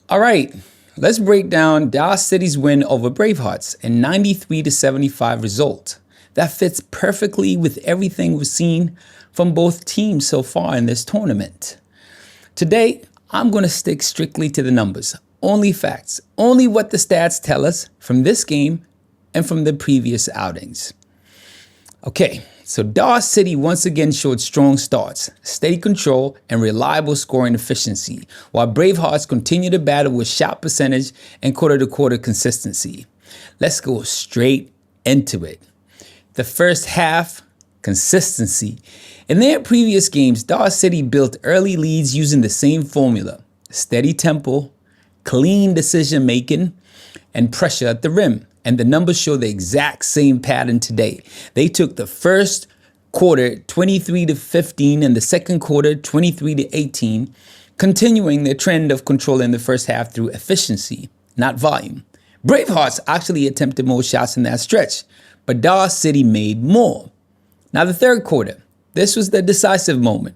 All right, let's break down Dar City's win over Bravehearts, a 93-75 result. That fits perfectly with everything we've seen from both teams so far in this tournament. Today, I'm going to stick strictly to the numbers, only facts, only what the stats tell us from this game and from the previous outings. Okay, so Dar City once again showed strong starts, steady control, and reliable scoring efficiency, while Bravehearts continued to battle with shot percentage and quarter-to-quarter consistency. Let's go straight into it. The first half, consistency. In their previous games, Dar City built early leads using the same formula: steady tempo, clean decision-making, and pressure at the rim. And the numbers show the exact same pattern today. They took the first quarter 23-15 and the second quarter 23-18, continuing their trend of controlling the first half through efficiency, not volume. Bravehearts actually attempted more shots in that stretch, but Dar City made more. Now the third quarter, this was the decisive moment.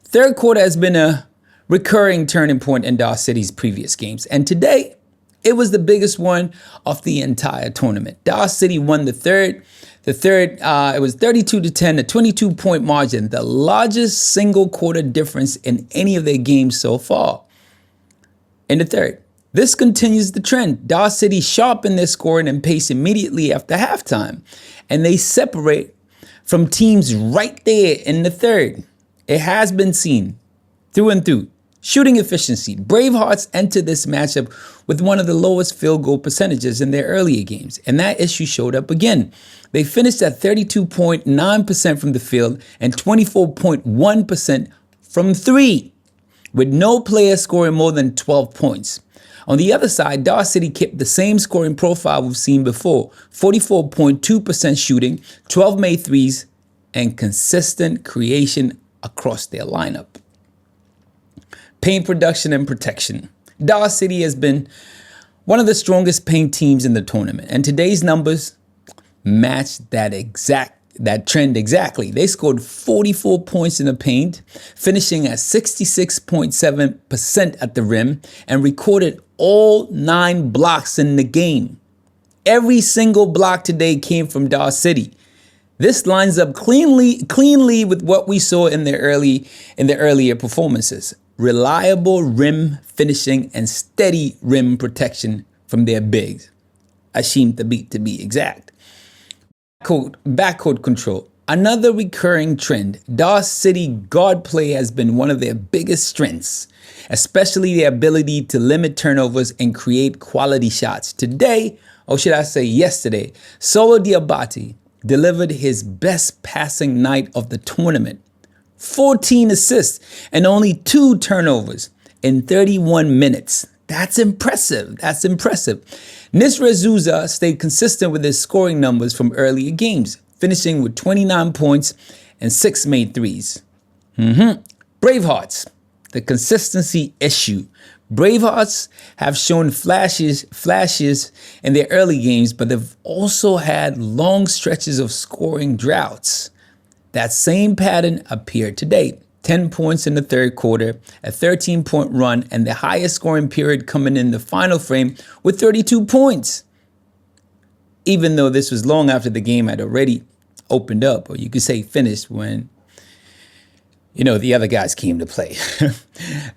Third quarter has been a recurring turning point in Dar City's previous games, and today, it was the biggest one of the entire tournament. Dar City won the third. It was 32-10, a 22-point margin, the largest single quarter difference in any of their games so far. In the third, this continues the trend. Dar City sharpened their scoring and pace immediately after halftime, and they separate from teams right there in the third. It has been seen through and through. Shooting efficiency. Bravehearts entered this matchup with one of the lowest field goal percentages in their earlier games, and that issue showed up again. They finished at 32.9% from the field and 24.1% from three, with no player scoring more than 12 points. On the other side, Dar City kept the same scoring profile we've seen before: 44.2% shooting, 12 made threes, and consistent creation across their lineup. Paint production and protection. Dar City has been one of the strongest paint teams in the tournament, and today's numbers match that trend exactly. They scored 44 points in the paint, finishing at 66.7% at the rim, and recorded all 9 blocks in the game. Every single block today came from Dar City. This lines up cleanly with what we saw in the earlier performances. Reliable rim finishing and steady rim protection from their bigs. Ashim Thabit to be exact. Backcourt control. Another recurring trend. Dar City guard play has been one of their biggest strengths, especially their ability to limit turnovers and create quality shots. Today, or should I say yesterday, Solo Diabaté delivered his best passing night of the tournament. 14 assists and only 2 turnovers in 31 minutes. That's impressive. Nisre Zouzoua stayed consistent with his scoring numbers from earlier games, finishing with 29 points and 6 made threes. Bravehearts, the consistency issue. Bravehearts have shown flashes in their early games, but they've also had long stretches of scoring droughts. That same pattern appeared today. 10 points in the third quarter, a 13-point run, and the highest scoring period coming in the final frame with 32 points. Even though this was long after the game had already opened up, or you could say finished, when the other guys came to play.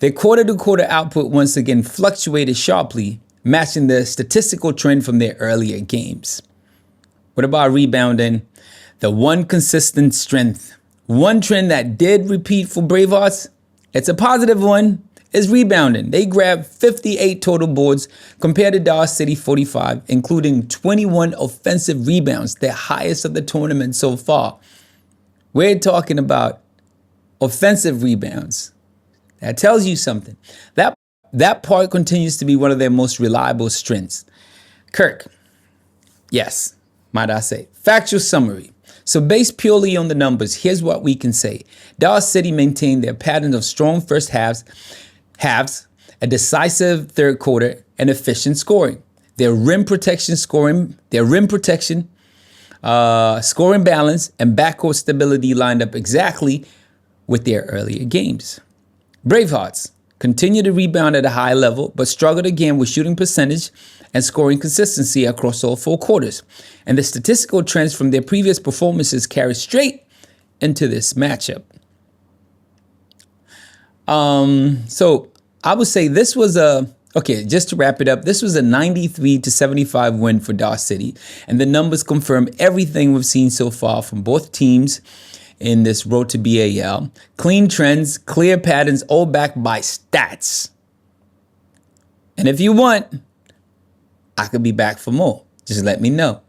Their quarter-to-quarter output once again fluctuated sharply, matching the statistical trend from their earlier games. What about rebounding? The one consistent strength, one trend that did repeat for Bravehearts, it's a positive one, is rebounding. They grabbed 58 total boards compared to Dar City 45, including 21 offensive rebounds, their highest of the tournament so far. We're talking about offensive rebounds. That tells you something. That part continues to be one of their most reliable strengths. Kirk, yes, might I say. Factual summary. So based purely on the numbers, here's what we can say. Dar City maintained their pattern of strong first halves, a decisive third quarter, and efficient scoring. Their rim protection, scoring balance, and backcourt stability lined up exactly with their earlier games. Bravehearts, continued to rebound at a high level, but struggled again with shooting percentage and scoring consistency across all 4 quarters. And the statistical trends from their previous performances carry straight into this matchup. So I would say this was just to wrap it up, this was a 93-75 win for Dar City. And the numbers confirm everything we've seen so far from both teams in this road to BAL. Clean trends, clear patterns, all backed by stats. And if you want, I could be back for more. Just let me know.